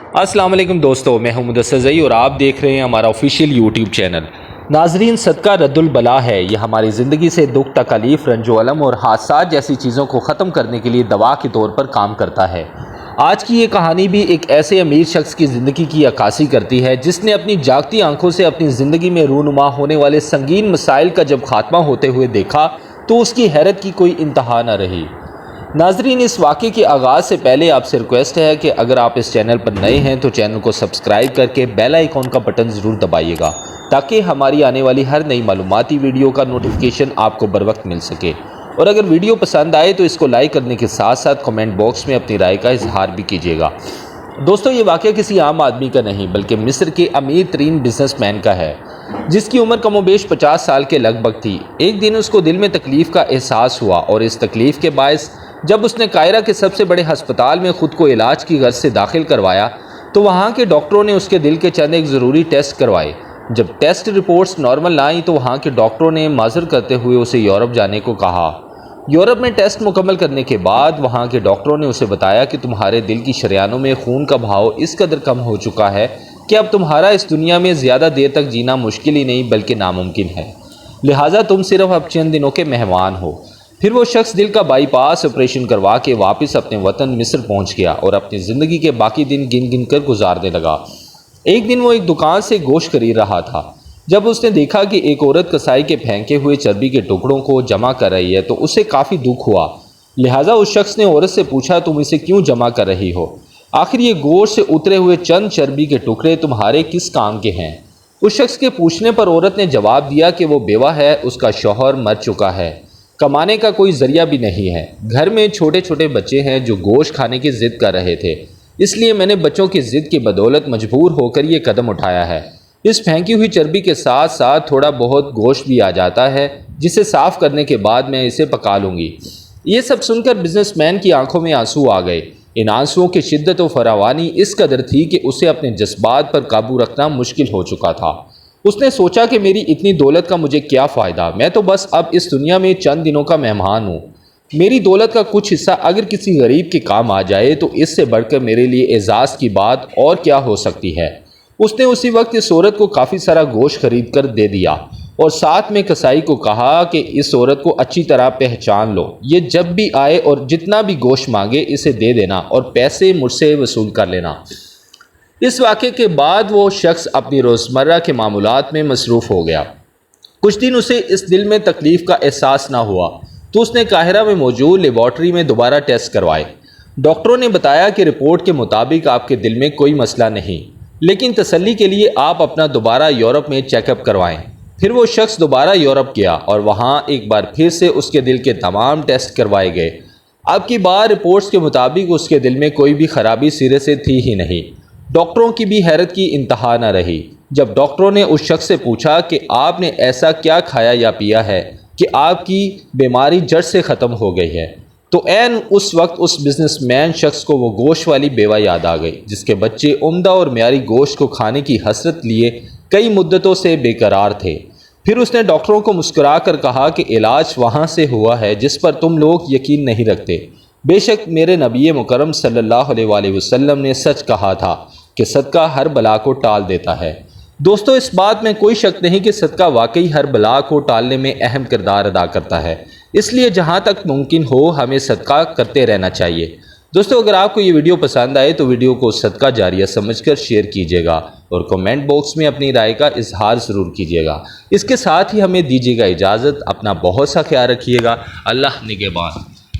السلام علیکم دوستو، میں ہوں مدثر زئی اور آپ دیکھ رہے ہیں ہمارا آفیشیل یوٹیوب چینل۔ ناظرین، صدقہ رد البلا ہے۔ یہ ہماری زندگی سے دکھ، تکالیف، رنج و الم اور حادثات جیسی چیزوں کو ختم کرنے کے لیے دوا کے طور پر کام کرتا ہے۔ آج کی یہ کہانی بھی ایک ایسے امیر شخص کی زندگی کی عکاسی کرتی ہے جس نے اپنی جاگتی آنکھوں سے اپنی زندگی میں رونما ہونے والے سنگین مسائل کا جب خاتمہ ہوتے ہوئے دیکھا تو اس کی حیرت کی کوئی انتہا نہ رہی۔ ناظرین، اس واقعے کے آغاز سے پہلے آپ سے ریکویسٹ ہے کہ اگر آپ اس چینل پر نئے ہیں تو چینل کو سبسکرائب کر کے بیل آئیکن کا بٹن ضرور دبائیے گا تاکہ ہماری آنے والی ہر نئی معلوماتی ویڈیو کا نوٹیفیکیشن آپ کو بروقت مل سکے۔ اور اگر ویڈیو پسند آئے تو اس کو لائک کرنے کے ساتھ ساتھ کمنٹ باکس میں اپنی رائے کا اظہار بھی کیجیے گا۔ دوستو، یہ واقعہ کسی عام آدمی کا نہیں بلکہ مصر کے امیر ترین بزنس مین کا ہے، جس کی عمر کم و بیش 50 سال کے لگ بھگ تھی۔ ایک دن اس کو دل میں تکلیف کا احساس ہوا اور اس تکلیف کے باعث جب اس نے قاہرہ کے سب سے بڑے ہسپتال میں خود کو علاج کی غرض سے داخل کروایا تو وہاں کے ڈاکٹروں نے اس کے دل کے چند ایک ضروری ٹیسٹ کروائے۔ جب ٹیسٹ رپورٹس نارمل نہ آئیں تو وہاں کے ڈاکٹروں نے معذر کرتے ہوئے اسے یورپ جانے کو کہا۔ یورپ میں ٹیسٹ مکمل کرنے کے بعد وہاں کے ڈاکٹروں نے اسے بتایا کہ تمہارے دل کی شریانوں میں خون کا بہاؤ اس قدر کم ہو چکا ہے کہ اب تمہارا اس دنیا میں زیادہ دیر تک جینا مشکل ہی نہیں بلکہ ناممکن ہے، لہٰذا تم صرف اب چند دنوں کے مہمان ہو۔ پھر وہ شخص دل کا بائی پاس آپریشن کروا کے واپس اپنے وطن مصر پہنچ گیا اور اپنی زندگی کے باقی دن گن گن کر گزارنے لگا۔ ایک دن وہ ایک دکان سے گوشت خرید رہا تھا۔ جب اس نے دیکھا کہ ایک عورت کسائی کے پھینکے ہوئے چربی کے ٹکڑوں کو جمع کر رہی ہے تو اسے کافی دکھ ہوا، لہٰذا اس شخص نے عورت سے پوچھا، تم اسے کیوں جمع کر رہی ہو؟ آخر یہ گوشت سے اترے ہوئے چند چربی کے ٹکڑے تمہارے کس کام کے ہیں؟ اس شخص کے پوچھنے پر عورت نے جواب دیا کہ وہ بیوہ ہے، اس کا شوہر مر چکا ہے، کمانے کا کوئی ذریعہ بھی نہیں ہے، گھر میں چھوٹے چھوٹے بچے ہیں جو گوشت کھانے کی ضد کر رہے تھے، اس لیے میں نے بچوں کی ضد کی بدولت مجبور ہو کر یہ قدم اٹھایا ہے۔ اس پھینکی ہوئی چربی کے ساتھ ساتھ تھوڑا بہت گوشت بھی آ جاتا ہے جسے صاف کرنے کے بعد میں اسے پکا لوں گی۔ یہ سب سن کر بزنس مین کی آنکھوں میں آنسو آ گئے۔ ان آنسوؤں کی شدت و فراوانی اس قدر تھی کہ اسے اپنے جذبات پر قابو رکھنا مشکل ہو چکا تھا۔ اس نے سوچا کہ میری اتنی دولت کا مجھے کیا فائدہ، میں تو بس اب اس دنیا میں چند دنوں کا مہمان ہوں۔ میری دولت کا کچھ حصہ اگر کسی غریب کے کام آ جائے تو اس سے بڑھ کر میرے لیے اعزاز کی بات اور کیا ہو سکتی ہے۔ اس نے اسی وقت اس عورت کو کافی سارا گوشت خرید کر دے دیا اور ساتھ میں کسائی کو کہا کہ اس عورت کو اچھی طرح پہچان لو، یہ جب بھی آئے اور جتنا بھی گوشت مانگے اسے دے دینا اور پیسے مجھ سے وصول کر لینا۔ اس واقعے کے بعد وہ شخص اپنی روزمرہ کے معمولات میں مصروف ہو گیا۔ کچھ دن اسے اس دل میں تکلیف کا احساس نہ ہوا تو اس نے قاہرہ میں موجود لیبارٹری میں دوبارہ ٹیسٹ کروائے۔ ڈاکٹروں نے بتایا کہ رپورٹ کے مطابق آپ کے دل میں کوئی مسئلہ نہیں، لیکن تسلی کے لیے آپ اپنا دوبارہ یورپ میں چیک اپ کروائیں۔ پھر وہ شخص دوبارہ یورپ گیا اور وہاں ایک بار پھر سے اس کے دل کے تمام ٹیسٹ کروائے گئے۔ اب کی بار رپورٹس کے مطابق اس کے دل میں کوئی بھی خرابی سرے سے تھی ہی نہیں۔ ڈاکٹروں کی بھی حیرت کی انتہا نہ رہی جب ڈاکٹروں نے اس شخص سے پوچھا کہ آپ نے ایسا کیا کھایا یا پیا ہے کہ آپ کی بیماری جڑ سے ختم ہو گئی ہے، تو عین اس وقت اس بزنس مین شخص کو وہ گوشت والی بیوہ یاد آ گئی جس کے بچے عمدہ اور معیاری گوشت کو کھانے کی حسرت لیے کئی مدتوں سے بے قرار تھے۔ پھر اس نے ڈاکٹروں کو مسکرا کر کہا کہ علاج وہاں سے ہوا ہے جس پر تم لوگ یقین نہیں رکھتے۔ بے شک میرے نبی مکرم صلی اللہ علیہ وآلہ وسلم نے سچ کہا تھا کہ صدقہ ہر بلا کو ٹال دیتا ہے۔ دوستو، اس بات میں کوئی شک نہیں کہ صدقہ واقعی ہر بلا کو ٹالنے میں اہم کردار ادا کرتا ہے، اس لیے جہاں تک ممکن ہو ہمیں صدقہ کرتے رہنا چاہیے۔ دوستو، اگر آپ کو یہ ویڈیو پسند آئے تو ویڈیو کو صدقہ جاریہ سمجھ کر شیئر کیجیے گا اور کمنٹ باکس میں اپنی رائے کا اظہار ضرور کیجیے گا۔ اس کے ساتھ ہی ہمیں دیجیے گا اجازت، اپنا بہت سا خیال رکھیے گا۔ اللہ نگہبان۔